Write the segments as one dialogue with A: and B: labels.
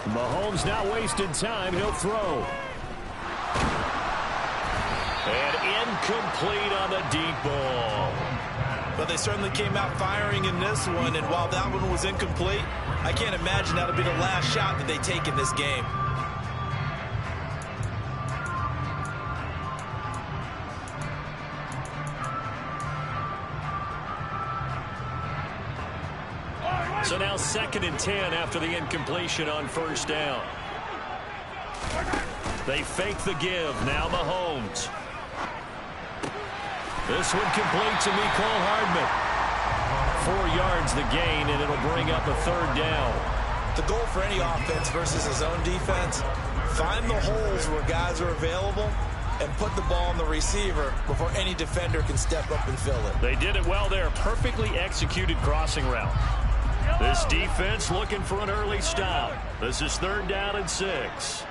A: Mahomes not wasting time. He'll throw. And incomplete on the deep ball.
B: But they certainly came out firing in this one, and while that one was incomplete, I can't imagine that'll be the last shot that they take in this game.
A: So now 2nd and 10 after the incompletion on first down. They fake the give. Now Mahomes. This one complete to Mecole Hardman. 4 yards the gain, and it'll bring up a 3rd down.
B: The goal for any offense versus his own defense, find the holes where guys are available and put the ball on the receiver before any defender can step up and fill it.
A: They did it well there. Perfectly executed crossing route. This defense looking for an early stop. This is 3rd down and 6.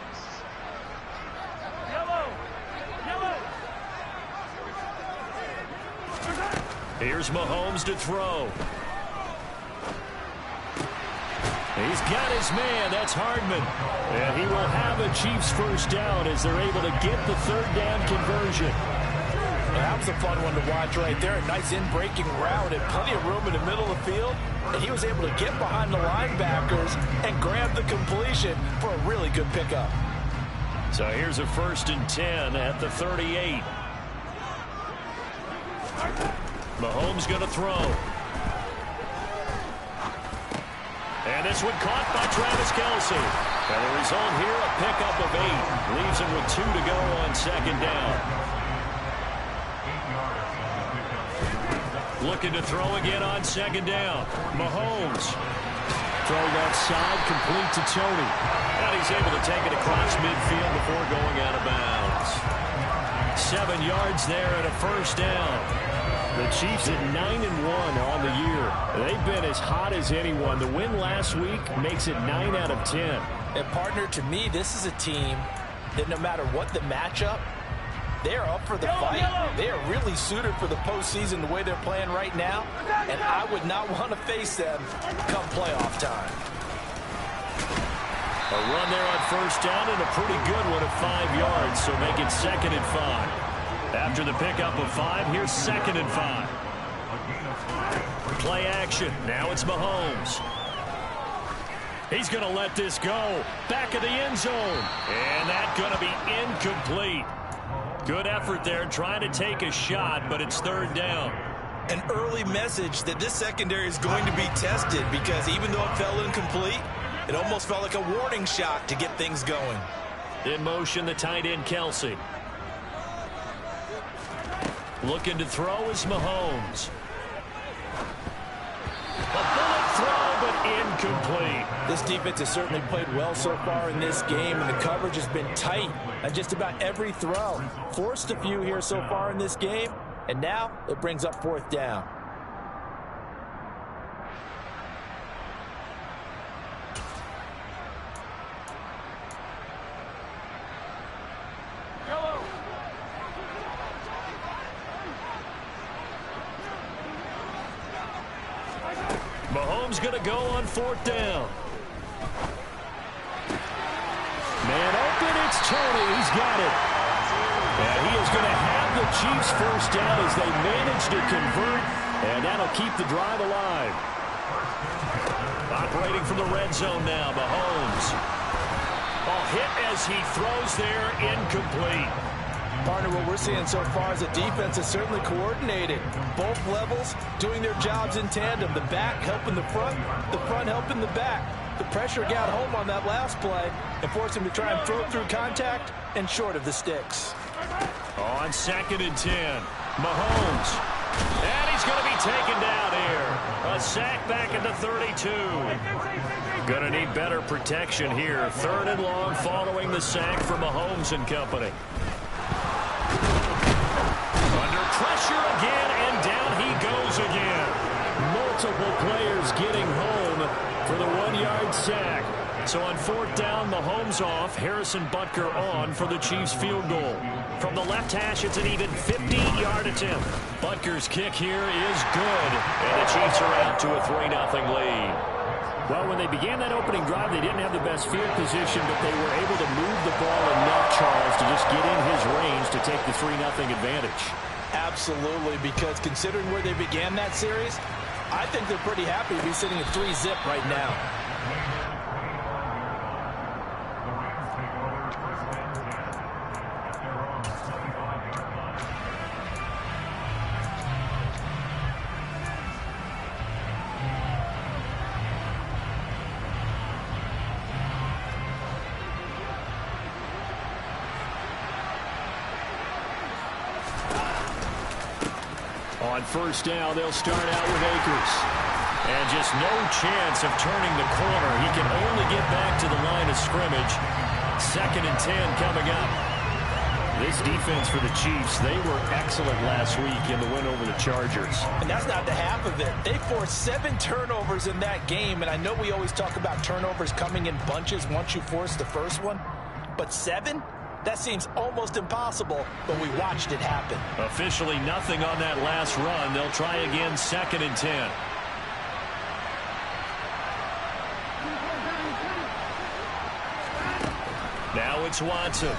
A: Here's Mahomes to throw. He's got his man. That's Hardman. And he will have a Chiefs first down as they're able to get the 3rd down conversion.
B: That was a fun one to watch right there. A nice in-breaking route and plenty of room in the middle of the field. And he was able to get behind the linebackers and grab the completion for a really good pickup.
A: So here's a 1st and 10 at the 38. Mahomes going to throw. And this one caught by Travis Kelce. And the result here, a pickup of 8. Leaves him with 2 to go on 2nd down. Looking to throw again on 2nd down. Mahomes. Throwing outside, complete to Tony. And he's able to take it across midfield before going out of bounds. 7 yards there and a 1st down. The Chiefs at 9-1 on the year. They've been as hot as anyone. The win last week makes it 9 out of 10.
B: And partner, to me, this is a team that no matter what the matchup, they are up for the fight. They are really suited for the postseason the way they're playing right now. And I would not want to face them come playoff time.
A: A run there on 1st down and a pretty good one at 5 yards. So make it 2nd and 5. After the pickup of 5, here's 2nd and 5. Play action. Now it's Mahomes. He's going to let this go. Back of the end zone. And that's going to be incomplete. Good effort there trying to take a shot, but it's 3rd down.
B: An early message that this secondary is going to be tested because even though it fell incomplete, it almost felt like a warning shot to get things going.
A: In motion, the tight end, Kelce. Looking to throw is Mahomes. A bullet throw, but incomplete.
B: This defense has certainly played well so far in this game, and the coverage has been tight on just about every throw. Forced a few here so far in this game, and now it brings up 4th down.
A: Mahomes going to go on 4th down. Man open, it's Tony. He's got it. And he is going to have the Chiefs first down as they manage to convert, and that'll keep the drive alive. Operating from the red zone now, Mahomes. Ball hit as he throws there, incomplete.
B: Partner, what we're seeing so far is the defense is certainly coordinated. Both levels doing their jobs in tandem. The back helping the front helping the back. The pressure got home on that last play and forced him to try and throw through contact and short of the sticks.
A: On 2nd and 10, Mahomes. And he's going to be taken down here. A sack back at the 32. Going to need better protection here. 3rd and long following the sack from Mahomes and company. Under pressure again, and down he goes again. Multiple players getting home for the 1-yard sack. So on 4th down, Mahomes off, Harrison Butker on for the Chiefs field goal. From the left hash, it's an even 50-yard attempt. Butker's kick here is good, and the Chiefs are out to a 3-0 lead. Well, when they began that opening drive, they didn't have the best field position, but they were able to move the ball enough, Charles, to just get in his range to take the 3-0 advantage.
B: Absolutely, because considering where they began that series, I think they're pretty happy to be sitting at 3-zip right now.
A: On first down, they'll start out with Akers. And just no chance of turning the corner. He can only get back to the line of scrimmage. 2nd and 10 coming up. This defense for the Chiefs, they were excellent last week in the win over the Chargers.
B: And that's not the half of it. They forced 7 turnovers in that game. And I know we always talk about turnovers coming in bunches once you force the first one. But 7? That seems almost impossible, but we watched it happen.
A: Officially nothing on that last run. They'll try again, 2nd and 10. Now it's Watson.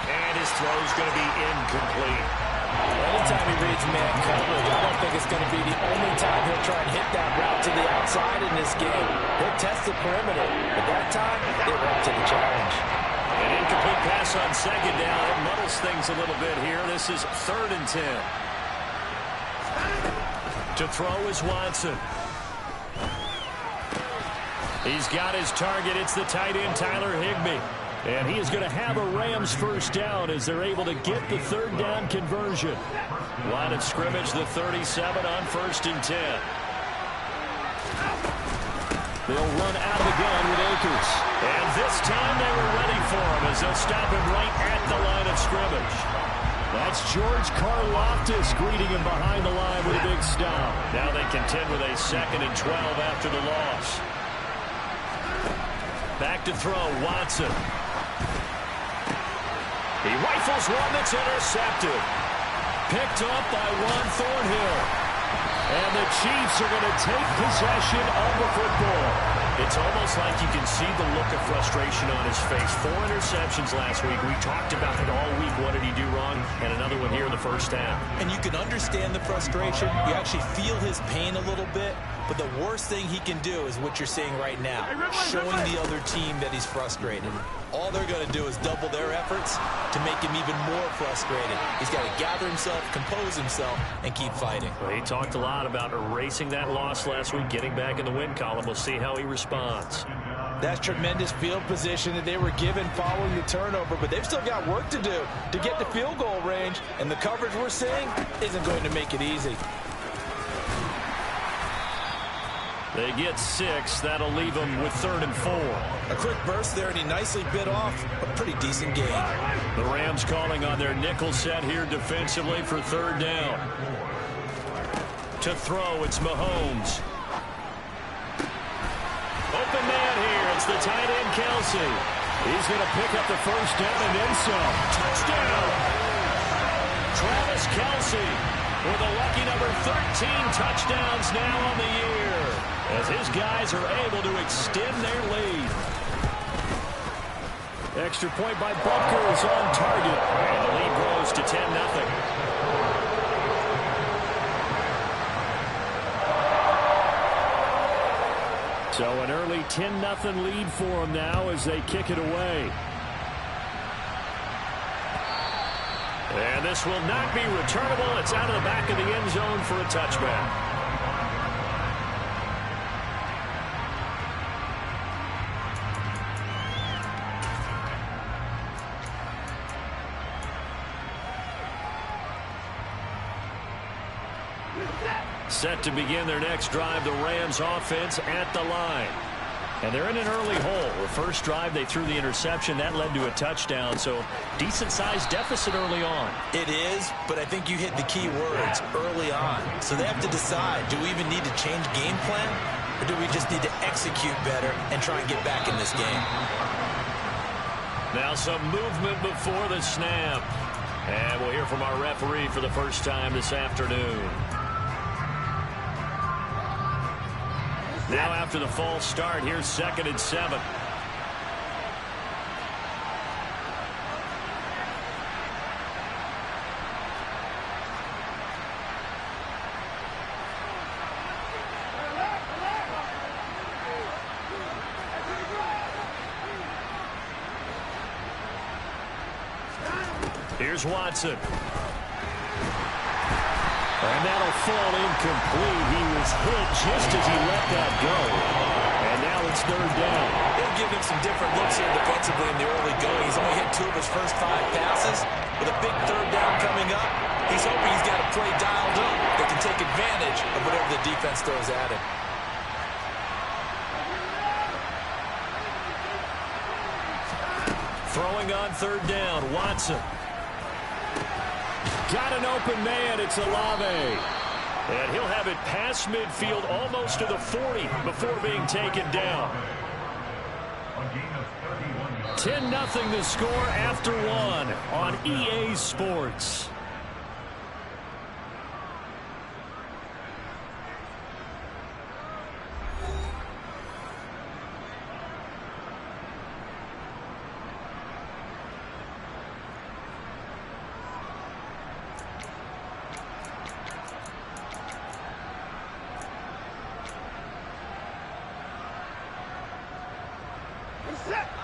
A: And his throw's going to be incomplete.
B: Anytime he reads man coverage, I don't think it's going to be the only time he'll try and hit that route to the outside in this game. He'll test the perimeter, but that time, they were up to the challenge.
A: An incomplete pass on 2nd down. It muddles things a little bit here. This is 3rd and 10. To throw is Watson. He's got his target. It's the tight end, Tyler Higbee. And he is going to have a Rams first down as they're able to get the 3rd down conversion. Line of scrimmage, the 37 on 1st and 10. They'll run out of the gun with Akers. And this time they were ready for him as they'll stop him right at the line of scrimmage. That's George Karlaftis greeting him behind the line with a big stop. Now they contend with a 2nd and 12 after the loss. Back to throw, Watson. He rifles one that's intercepted. Picked up by Juan Thornhill. And the Chiefs are going to take possession of the football. It's almost like you can see the look of frustration on his face. 4 interceptions last week. We talked about it all week. What did he do wrong? And another one here in the first half.
B: And you can understand the frustration. You actually feel his pain a little bit. But the worst thing he can do is what you're seeing right now, showing the other team that he's frustrated. All they're going to do is double their efforts to make him even more frustrated. He's got to gather himself, compose himself, and keep fighting.
A: Well, he talked a lot about erasing that loss last week, getting back in the win column. We'll see how he responds.
B: That's tremendous field position that they were given following the turnover, but they've still got work to do to get to field goal range, and the coverage we're seeing isn't going to make it easy.
A: They get 6. That'll leave them with 3rd and 4.
B: A quick burst there, and he nicely bit off a pretty decent game.
A: The Rams calling on their nickel set here defensively for 3rd down. To throw, it's Mahomes. Open man here. It's the tight end, Kelsey. He's going to pick up the first down and then some. Touchdown! Travis Kelsey with a lucky number 13 touchdowns now on the year, as his guys are able to extend their lead. Extra point by Butker is on target, and the lead grows to 10-0. So an early 10-0 lead for them now as they kick it away. And this will not be returnable. It's out of the back of the end zone for a touchback. Set to begin their next drive, the Rams offense at the line. And they're in an early hole. The first drive, they threw the interception. That led to a touchdown, so decent-sized deficit early on.
B: It is, but I think you hit the key words, early on. So they have to decide, do we even need to change game plan, or do we just need to execute better and try and get back in this game?
A: Now some movement before the snap. And we'll hear from our referee for the first time this afternoon. Now after the false start, here's 2nd and 7. Here's Watson. And that'll fall incomplete. He was hit just as he let that go. And now it's 3rd down.
B: They'll give him some different looks here defensively in the early going. He's only hit 2 of his first 5 passes. With a big 3rd down coming up, he's hoping he's got a play dialed up that can take advantage of whatever the defense throws at him.
A: Throwing on 3rd down, Watson. Got an open man, it's Olave. And he'll have it past midfield almost to the 40 before being taken down. 10-0 the score after 1 on EA Sports.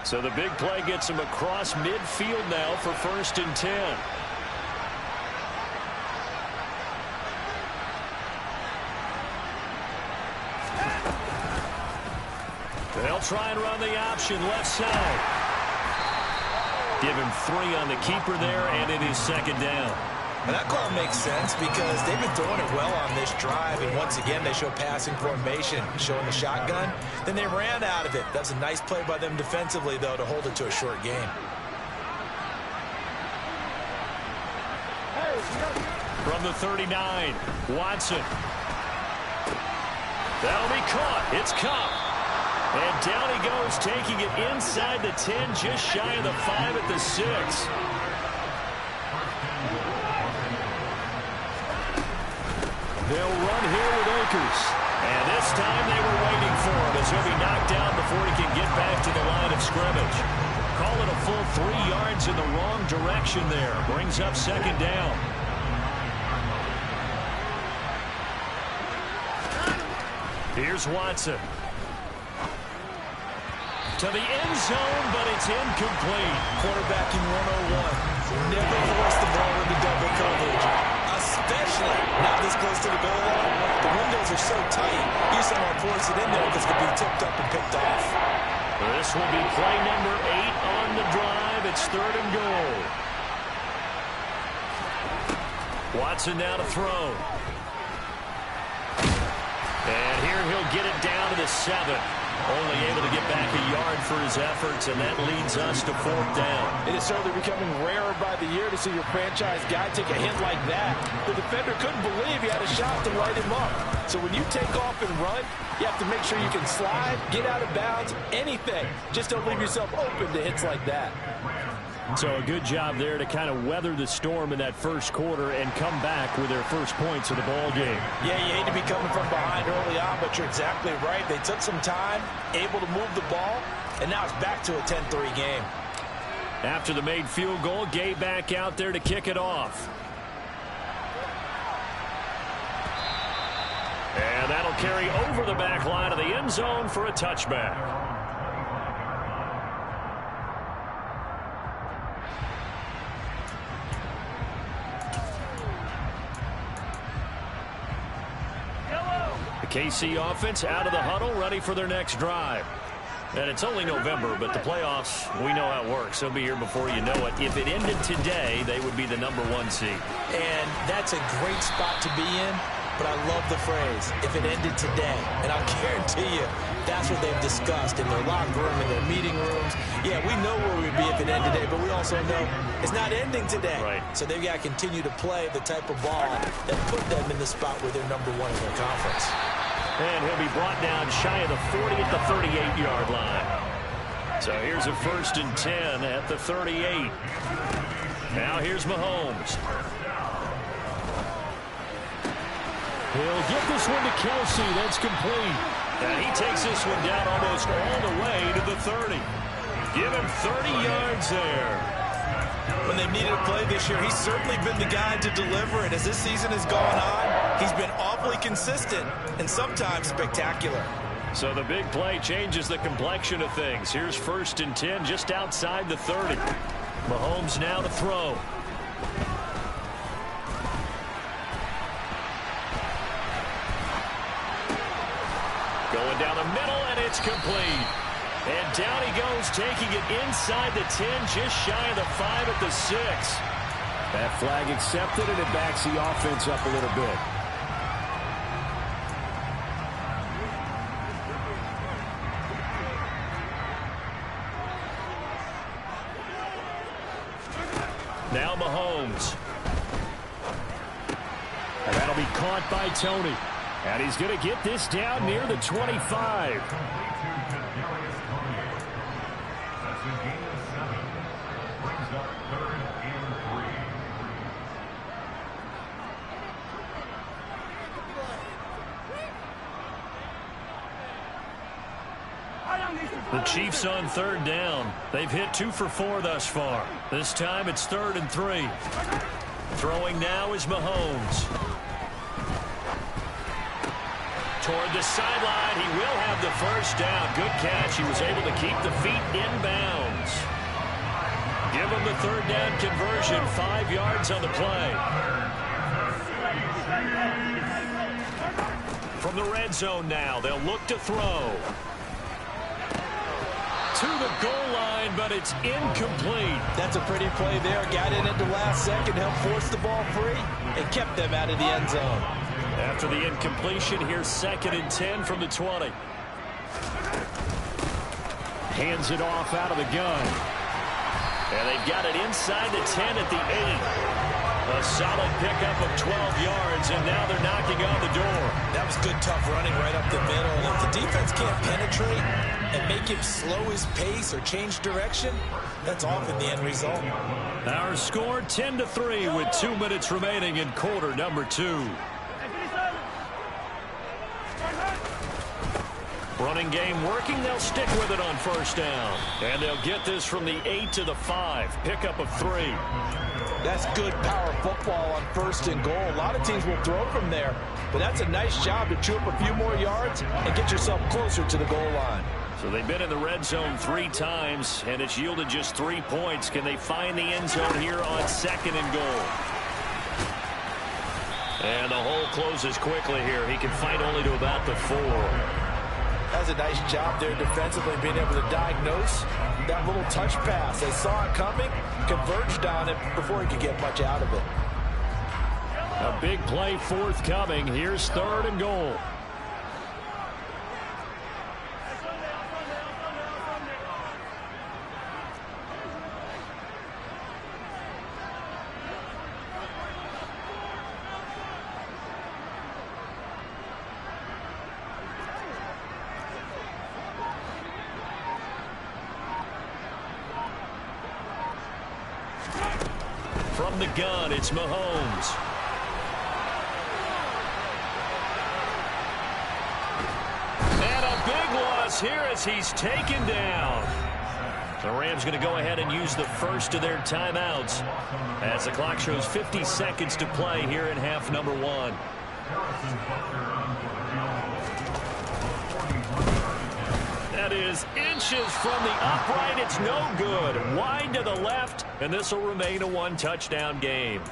A: So the big play gets him across midfield now for 1st and 10. They'll try and run the option left side. Give him 3 on the keeper there, and it is 2nd down.
B: And that call makes sense because they've been throwing it well on this drive. And once again, they show passing formation, showing the shotgun. Then they ran out of it. That's a nice play by them defensively, though, to hold it to a short game.
A: From the 39, Watson. That'll be caught. It's Cup. And down he goes, taking it inside the 10, just shy of the 5 at the 6. They'll run here with Akers. And this time they were waiting for him as he'll be knocked down before he can get back to the line of scrimmage. Call it a full 3 yards in the wrong direction there. Brings up 2nd down. Here's Watson. To the end zone, but it's incomplete.
B: Quarterbacking 101. Never force the ball into double coverage, especially not this close to the goal line. The windows are so tight, you just don't want to force it in there because it could be tipped up and picked off.
A: This will be play number 8 on the drive. It's 3rd and goal. Watson now to throw. And here he'll get it down to the 7. Only able to get back a yard for his efforts, and that leads us to 4th down.
B: It is certainly becoming rarer by the year to see your franchise guy take a hit like that. The defender couldn't believe he had a shot to light him up. So when you take off and run, you have to make sure you can slide, get out of bounds, anything. Just don't leave yourself open to hits like that.
A: So a good job there to kind of weather the storm in that first quarter and come back with their first points of the ball game.
B: Yeah, you hate to be coming from behind early on, but you're exactly right. They took some time, able to move the ball, and now it's back to a 10-3 game.
A: After the made field goal, Gay back out there to kick it off. And that'll carry over the back line of the end zone for a touchback. KC offense out of the huddle, ready for their next drive. And it's only November, but the playoffs, we know how it works. They'll be here before you know it. If it ended today, they would be the #1 seed.
B: And that's a great spot to be in, but I love the phrase, if it ended today. And I'll guarantee you, that's what they've discussed in their locker room, in their meeting rooms. Yeah, we know where we'd be if it ended today, but we also know it's not ending today.
A: Right.
B: So they've got to continue to play the type of ball that put them in the spot where they're #1 in their conference.
A: And he'll be brought down shy of the 40 at the 38-yard line. So here's a 1st and 10 at the 38. Now here's Mahomes. He'll get this one to Kelsey. That's complete. And he takes this one down almost all the way to the 30. Give him 30 yards there.
B: When they've needed a play this year, he's certainly been the guy to deliver it. As this season has gone on, he's been awfully consistent and sometimes spectacular.
A: So the big play changes the complexion of things. Here's 1st and 10 just outside the 30. Mahomes now to throw. Going down the middle, and it's complete. And down he goes, taking it inside the 10, just shy of the 5 at the 6. That flag accepted, and it backs the offense up a little bit. Now Mahomes. And that'll be caught by Tony. And he's going to get this down near the 25. The Chiefs on 3rd down. They've hit 2 for 4 thus far. This time it's 3rd and 3. Throwing now is Mahomes. Toward the sideline, he will have the 1st down. Good catch. He was able to keep the feet in bounds. Give him the 3rd down conversion. 5 yards on the play. From the red zone now, they'll look to throw. To the goal line, but it's incomplete.
B: That's a pretty play there. Got in at the last second, helped force the ball free, and kept them out of the end zone.
A: After the incompletion, here's 2nd and 10 from the 20. Hands it off out of the gun. And they've got it inside the 10 at the 8. A solid pickup of 12 yards, and now they're knocking on the door.
B: That was good, tough running right up the middle. And if the defense can't penetrate and make him slow his pace or change direction, that's often the end result.
A: Our score 10-3 with 2 minutes remaining in quarter number 2. Running game working. They'll stick with it on 1st down. And they'll get this from the 8 to the 5. Pickup of 3.
B: That's good power football on 1st and goal. A lot of teams will throw from there, but that's a nice job to chew up a few more yards and get yourself closer to the goal line.
A: So they've been in the red zone 3 times, and it's yielded just 3 points. Can they find the end zone here on 2nd and goal? And the hole closes quickly here. He can fight only to about the 4.
B: That's a nice job there defensively, being able to diagnose that little touch pass. They saw it coming, converged on it before he could get much out of it.
A: A big play forthcoming. Here's 3rd and goal. From the gun, it's Mahomes. And a big loss here as he's taken down. The Rams going to go ahead and use the 1st of their timeouts as the clock shows 50 seconds to play here in half number 1. That is inches from the upright. It's no good. Wide to the left, and this will remain a 1-touchdown game.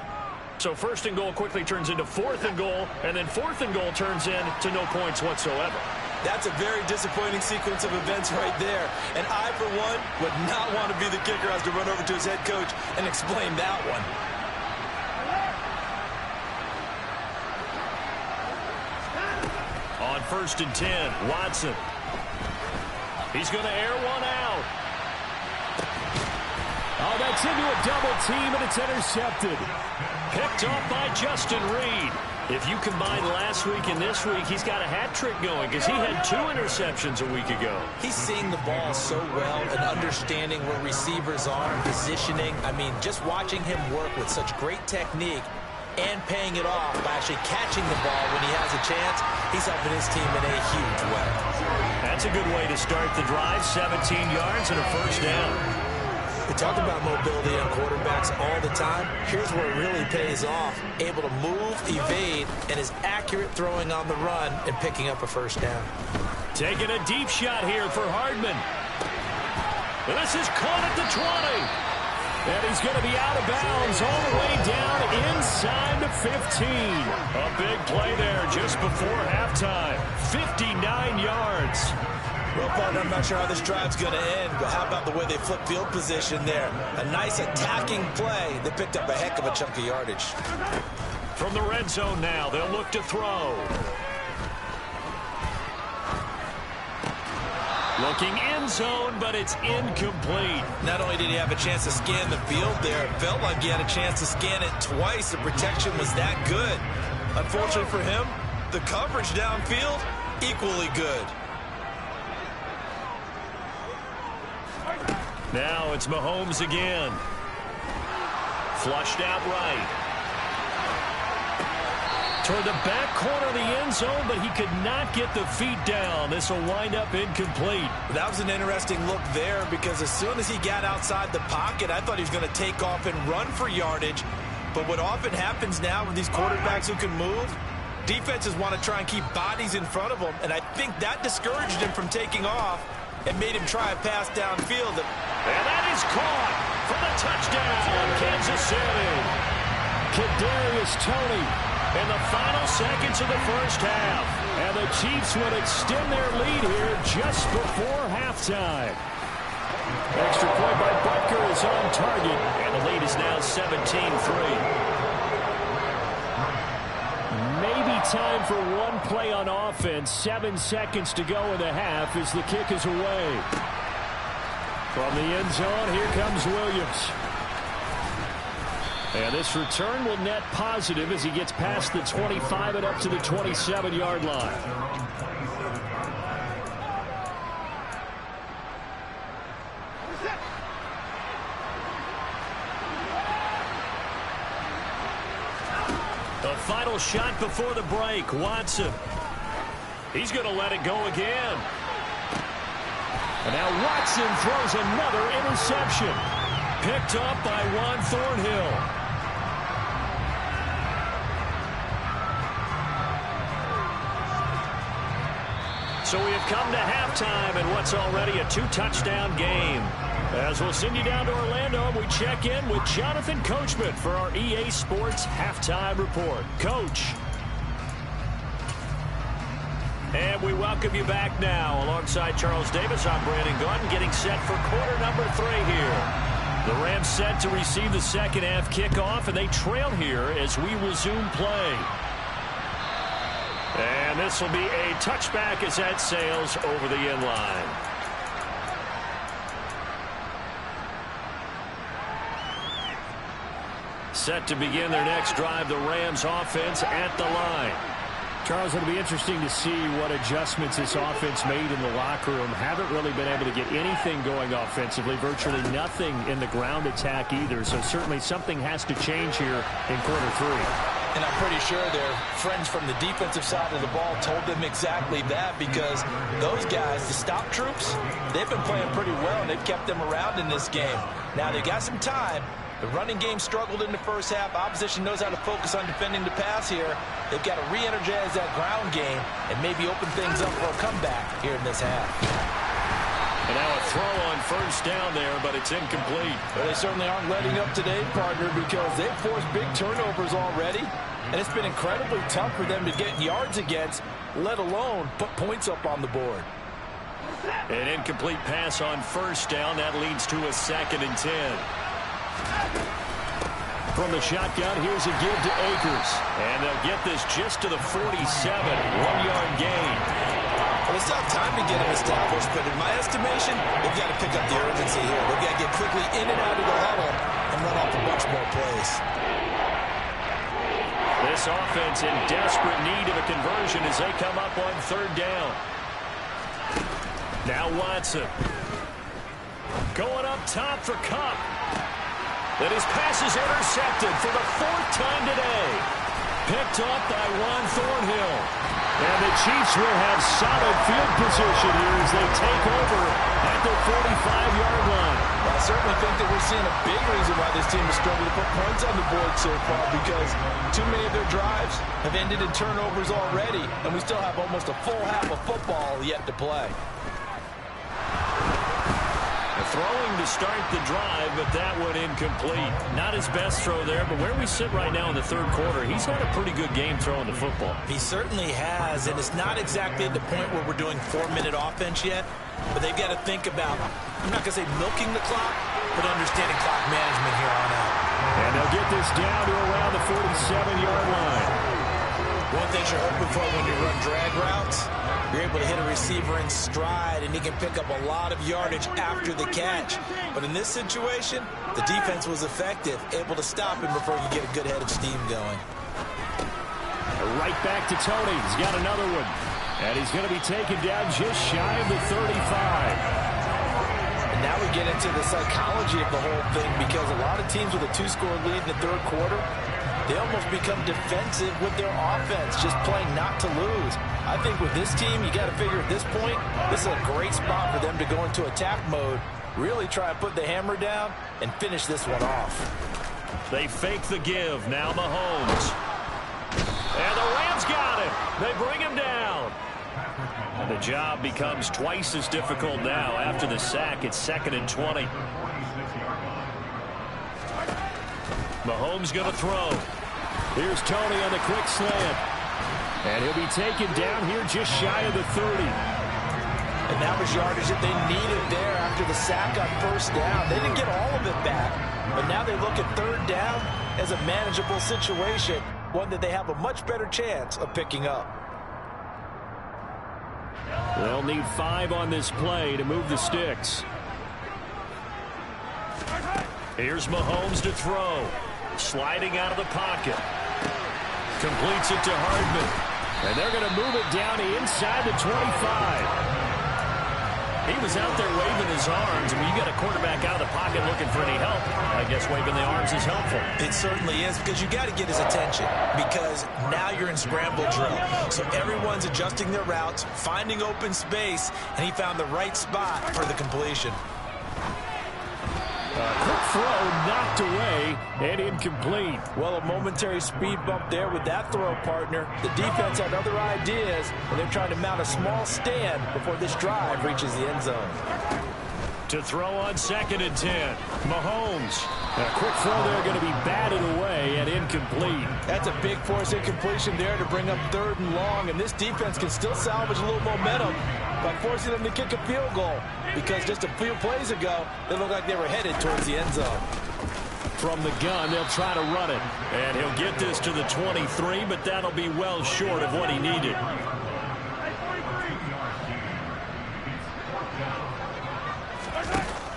A: So 1st and goal quickly turns into 4th and goal, and then 4th and goal turns into no points whatsoever.
B: That's a very disappointing sequence of events right there. And I, for one, would not want to be the kicker as to run over to his head coach and explain that one.
A: On 1st and 10, Watson. He's going to air one out. Oh, that's into a double team, and it's intercepted. Picked off by Justin Reed. If you combine last week and this week, he's got a hat trick going because he had 2 interceptions a week ago.
B: He's seeing the ball so well and understanding where receivers are and positioning. I mean, just watching him work with such great technique, and paying it off by actually catching the ball when he has a chance. He's helping his team in a huge way.
A: That's a good way to start the drive. 17 yards and a first down.
B: We talk about mobility on quarterbacks all the time. Here's where it really pays off. Able to move, evade, and is accurate throwing on the run and picking up a first down.
A: Taking a deep shot here for Hardman. This is caught at the 20. And he's going to be out of bounds all the way down inside the 15. A big play there just before halftime. 59 yards.
B: Well, partner, I'm not sure how this drive's going to end, but how about the way they flip field position there? A nice attacking play. They picked up a heck of a chunk of yardage.
A: From the red zone now, they'll look to throw. Looking end zone, but it's incomplete.
B: Not only did he have a chance to scan the field there, it felt like he had a chance to scan it twice. The protection was that good. Unfortunately for him, the coverage downfield, equally good.
A: Now it's Mahomes again. Flushed out right. Toward the back corner of the end zone, but he could not get the feet down. This will wind up incomplete.
B: That was an interesting look there because as soon as he got outside the pocket, I thought he was going to take off and run for yardage. But what often happens now with these quarterbacks who can move, defenses want to try and keep bodies in front of them, and I think that discouraged him from taking off and made him try a pass downfield.
A: And that is caught for the touchdown, Kansas City. Kadarius Toney in the final seconds of the first half. And the Chiefs would extend their lead here just before halftime. Extra point by Butker is on target, and the lead is now 17-3. Maybe time for one play on offense. 7 seconds to go in the half as the kick is away. From the end zone, here comes Williams. And this return will net positive as he gets past the 25 and up to the 27-yard line. The final shot before the break, Watson. He's going to let it go again. And now Watson throws another interception. Picked up by Juan Thornhill. So we have come to halftime in what's already a two-touchdown game. As we'll send you down to Orlando, we check in with Jonathan Coachman for our EA Sports Halftime Report. Coach. And we welcome you back now. Alongside Charles Davis, I'm Brandon Gunn, getting set for quarter number 3 here. The Rams set to receive the second half kickoff, and they trail here as we resume play. And this will be a touchback as that sails over the end line. Set to begin their next drive, the Rams offense at the line. Charles, it'll be interesting to see what adjustments this offense made in the locker room. Haven't really been able to get anything going offensively, virtually nothing in the ground attack either. So certainly something has to change here in quarter 3.
B: And I'm pretty sure their friends from the defensive side of the ball told them exactly that, because those guys, the stop troops, they've been playing pretty well, and they've kept them around in this game. Now they've got some time. The running game struggled in the first half. Opposition knows how to focus on defending the pass here. They've got to re-energize that ground game and maybe open things up for a comeback here in this half.
A: And now a throw on first down there, but it's incomplete.
B: Well, they certainly aren't letting up today, partner, because they've forced big turnovers already. And it's been incredibly tough for them to get yards against, let alone put points up on the board.
A: An incomplete pass on first down. That leads to a 2nd and 10. From the shotgun, here's a give to Akers. And they'll get this just to the 47. 1-yard gain.
B: Well, they still have time to get him established, but in my estimation, they've got to pick up the urgency here. They've got to get quickly in and out of the huddle and run off a bunch more plays.
A: This offense in desperate need of a conversion as they come up on 3rd down. Now Watson. Going up top for Kupp. And his pass is intercepted for the 4th time today. Picked up by Juan Thornhill. And the Chiefs will have solid field position here as they take over at their 45-yard line.
B: Well, I certainly think that we're seeing a big reason why this team is struggling to put points on the board so far, because too many of their drives have ended in turnovers already, and we still have almost a full half of football yet to play.
A: Throwing to start the drive, but that one incomplete. Not his best throw there, but where we sit right now in the 3rd quarter, he's had a pretty good game throwing the football.
C: He certainly has, and it's not exactly at the point where we're doing 4-minute offense yet, but they've got to think about, I'm not going to say milking the clock, but understanding clock management here on out.
A: And they'll get this down to around the 47-yard line.
C: One thing you're hoping for when you run drag routes, you're able to hit a receiver in stride, and he can pick up a lot of yardage after the catch. But in this situation, the defense was effective, able to stop him before he could get a good head of steam going.
A: Right back to Tony. He's got another one. And he's going to be taken down just shy of the 35.
B: And now we get into the psychology of the whole thing, because a lot of teams with a 2-score lead in the 3rd quarter, they almost become defensive with their offense, just playing not to lose. I think with this team, you got to figure at this point, this is a great spot for them to go into attack mode, really try and put the hammer down and finish this one off.
A: They fake the give. Now Mahomes. And the Rams got him. They bring him down. And the job becomes twice as difficult now. After the sack, it's 2nd and 20. Mahomes going to throw. Here's Tony on the quick slant. And he'll be taken down here just shy of the 30.
B: And that was yardage that they needed there after the sack on 1st down. They didn't get all of it back, but now they look at 3rd down as a manageable situation, one that they have a much better chance of picking up.
A: They'll need 5 on this play to move the sticks. Here's Mahomes to throw. Sliding out of the pocket. Completes it to Hardman. And they're going to move it down inside the 25. He was out there waving his arms. And when you got a quarterback out of the pocket looking for any help, I guess waving the arms is helpful.
C: It certainly is, because you got to get his attention, because now you're in scramble drill. So everyone's adjusting their routes, finding open space, and he found the right spot for the completion.
A: Quick throw knocked away and incomplete.
B: Well, a momentary speed bump there with that throw, partner. The defense had other ideas, and they're trying to mount a small stand before this drive reaches the end zone.
A: To throw on 2nd and 10. Mahomes. A quick throw there going to be batted away and incomplete.
B: That's a big force incompletion there to bring up 3rd and long, and this defense can still salvage a little momentum by forcing them to kick a field goal, because just a few plays ago, they looked like they were headed towards the end zone.
A: From the gun, they'll try to run it. And he'll get this to the 23, but that'll be well short of what he needed.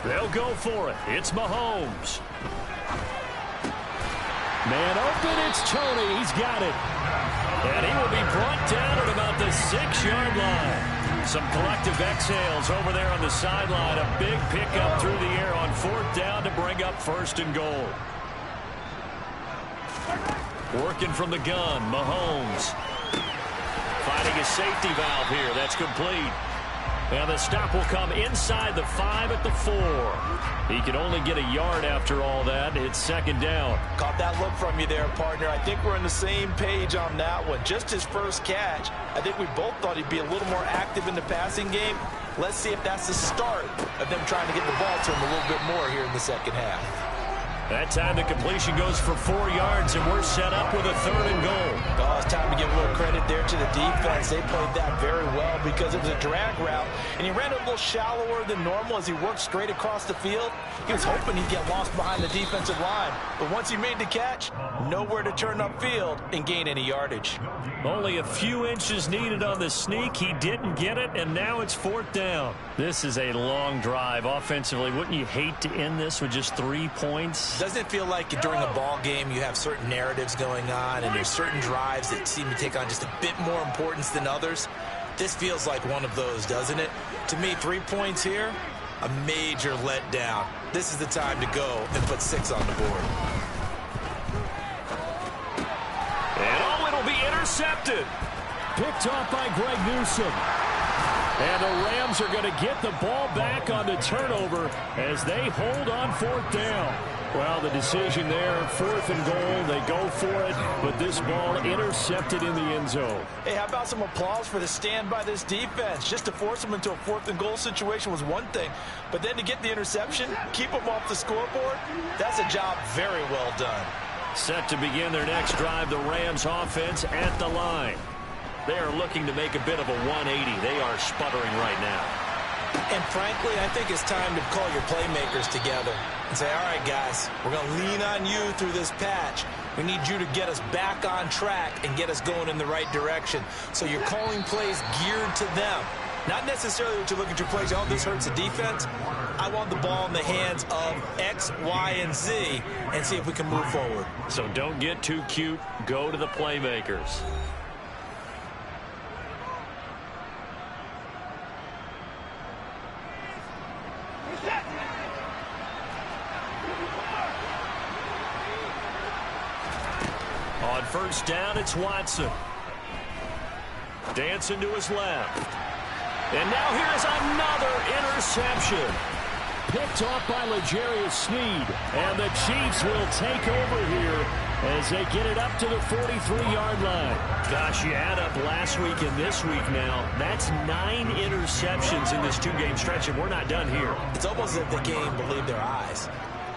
A: They'll go for it. It's Mahomes. Man open, it's Tony. He's got it. And he will be brought down at about the 6-yard line. Some collective exhales over there on the sideline. A big pickup through the air on 4th down to bring up 1st and goal. Working from the gun, Mahomes. Finding a safety valve here. That's complete. And the stop will come inside the 5 at the 4. He can only get a yard after all that. It's 2nd down.
B: Caught that look from you there, partner. I think we're on the same page on that one. Just his first catch. I think we both thought he'd be a little more active in the passing game. Let's see if that's the start of them trying to get the ball to him a little bit more here in the 2nd half.
A: That time the completion goes for 4 yards, and we're set up with a 3rd and goal.
B: Oh, it's time to give a little credit there to the defense. They played that very well because it was a drag route, and he ran a little shallower than normal as he worked straight across the field. He was hoping he'd get lost behind the defensive line, but once he made the catch, nowhere to turn upfield and gain any yardage.
A: Only a few inches needed on the sneak. He didn't get it, and now it's 4th down. This is a long drive offensively. Wouldn't you hate to end this with just 3 points?
C: Doesn't it feel like during a ball game you have certain narratives going on, and there's certain drives that seem to take on just a bit more importance than others? This feels like one of those, doesn't it? To me, 3 points here, A major letdown. This is the time to go and put 6 on the board.
A: And it'll be intercepted. Picked off by Greg Newsome. And the Rams are going to get the ball back on the turnover as they hold on 4th down. Well, the decision there, 4th and goal, they go for it, but this ball intercepted in the end zone.
B: Hey, how about some applause for the stand by this defense? Just to force them into a 4th and goal situation was one thing, but then to get the interception, keep them off the scoreboard, that's a job very well done.
A: Set to begin their next drive, the Rams offense at the line. They are looking to make a bit of a 180. They are sputtering right now.
C: And frankly, I think it's time to call your playmakers together and say, all right, guys, we're going to lean on you through this patch. We need you to get us back on track and get us going in the right direction. So you're calling plays geared to them. Not necessarily what you're looking to plays, oh, this hurts the defense. I want the ball in the hands of X, Y, and Z and see if we can move forward.
A: So don't get too cute. Go to the playmakers. On 1st down, it's Watson. Dancing to his left. And now here's another interception. Picked off by L'Jarius Sneed. And the Chiefs will take over here as they get it up to the 43-yard line. Gosh, you add up last week and this week now. That's 9 interceptions in this 2-game stretch, and we're not done here.
C: It's almost as if they can't even believe their eyes.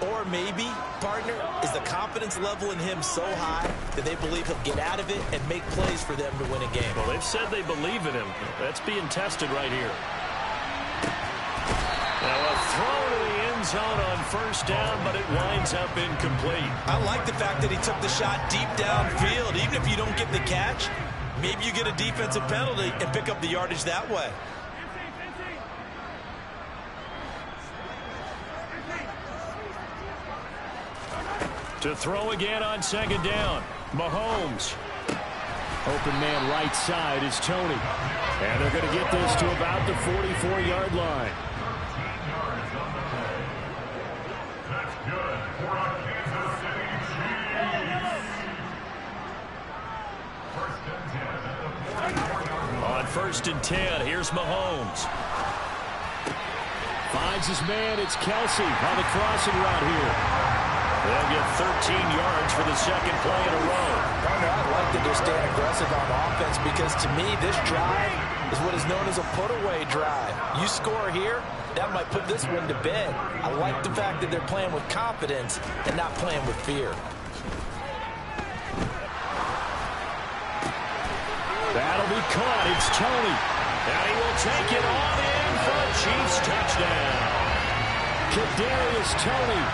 C: Or maybe, partner, is the confidence level in him so high that they believe he'll get out of it and make plays for them to win a game.
A: Well, they've said they believe in him. That's being tested right here. Now a throw to the end zone on 1st down, but it winds up incomplete.
C: I like the fact that he took the shot deep downfield. Even if you don't get the catch, maybe you get a defensive penalty and pick up the yardage that way.
A: To throw again on 2nd down. Mahomes. Open man right side is Tony. And they're going to get this to about the 44-yard line. On 1st and 10, here's Mahomes. Finds his man, it's Kelsey on the crossing route here. They'll get 13 yards for the 2nd play in a row.
B: Partner, I like that they're staying aggressive on offense because to me, this drive is what is known as a put-away drive. You score here, that might put this one to bed. I like the fact that they're playing with confidence and not playing with fear.
A: That'll be caught. It's Tony. And he will take it on in for a Chiefs touchdown. Kadarius Toney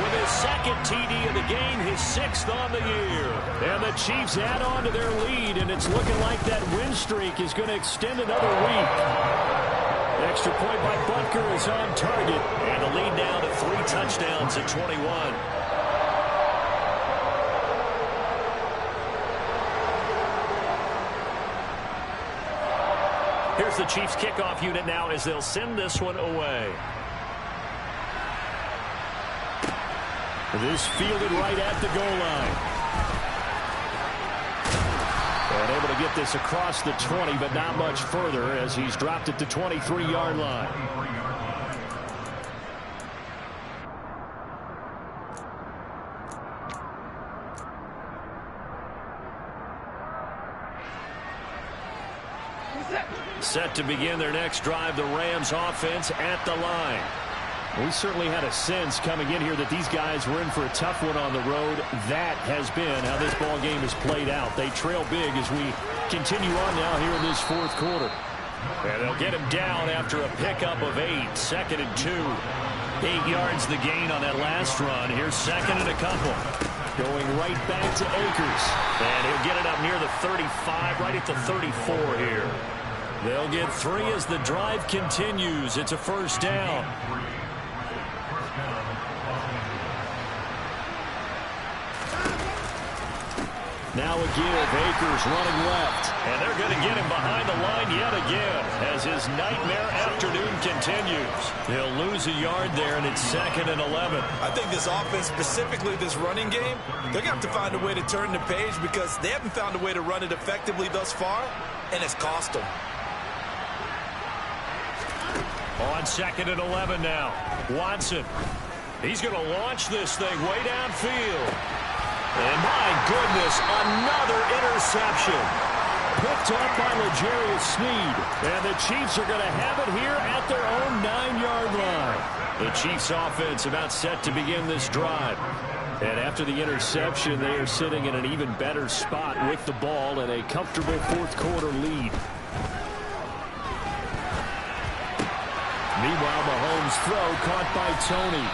A: with his 2nd TD of the game, his 6th on the year. And the Chiefs add on to their lead, and it's looking like that win streak is going to extend another week. Extra point by Butker is on target, and the lead now to 3 touchdowns at 21. Here's the Chiefs kickoff unit now as they'll send this one away. This fielded right at the goal line. And able to get this across the 20, but not much further as he's dropped it to 23-yard line. Set to begin their next drive, the Rams offense at the line. We certainly had a sense coming in here that these guys were in for a tough one on the road. That has been how this ball game has played out. They trail big as we continue on now here in this 4th quarter. And they'll get him down after a pickup of 8. 2nd and 2. 8 yards the gain on that last run. Here's 2nd and a couple. Going right back to Akers. And he'll get it up near the 35, right at the 34 here. They'll get 3 as the drive continues. It's a 1st down. Now a give. Akers running left. And they're going to get him behind the line yet again as his nightmare afternoon continues. He'll lose a yard there, and it's 2nd and 11.
C: I think this offense, specifically this running game, they're going to have to find a way to turn the page because they haven't found a way to run it effectively thus far, and it's cost them.
A: On 2nd and 11 now. Watson. He's going to launch this thing way downfield. And my goodness, another interception. Picked up by L'Jarius Sneed. And the Chiefs are going to have it here at their own 9-yard line. The Chiefs offense about set to begin this drive. And after the interception, they are sitting in an even better spot with the ball and a comfortable fourth-quarter lead. Meanwhile, Mahomes' throw caught by Tony.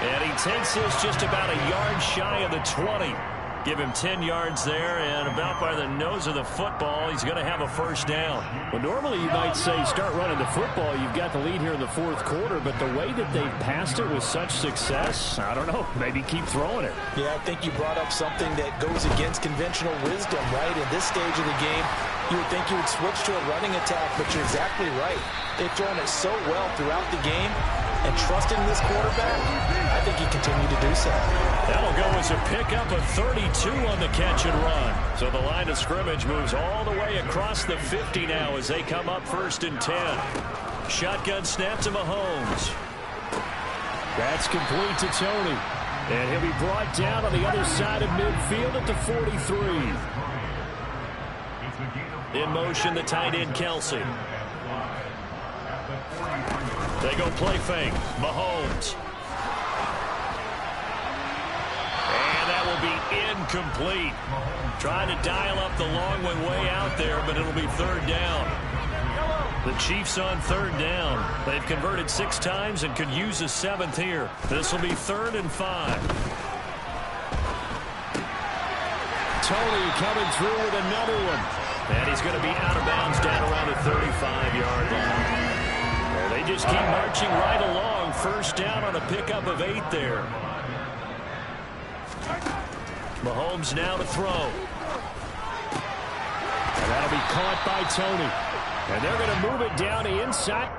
A: And he takes this just about a yard shy of the 20. Give him 10 yards there, and about by the nose of the football, he's going to have a first down. Well, normally you might say start running the football. You've got the lead here in the fourth quarter, but the way that they've passed it with such success, I don't know, maybe keep throwing it.
B: Yeah, I think you brought up something that goes against conventional wisdom, right? In this stage of the game, you would think you would switch to a running attack, but you're exactly right. They've thrown it so well throughout the game, and trusting this quarterback, I think he continued to do so.
A: That'll go as a pickup of 32 on the catch and run. So the line of scrimmage moves all the way across the 50 now as they come up 1st and 10. Shotgun snap to Mahomes. That's complete to Tony. And he'll be brought down on the other side of midfield at the 43. In motion, the tight end, Kelsey. They go play fake. Mahomes. And that will be incomplete. Trying to dial up the long one way out there, but it'll be 3rd down. The Chiefs on 3rd down. They've converted 6 times and could use a 7th here. This will be 3rd and 5. Tony coming through with another one. And he's going to be out of bounds down around the 35-yard line. They just keep marching right along. First down on a pickup of 8 there. Mahomes now to throw. And that'll be caught by Tony. And they're going to move it down the inside.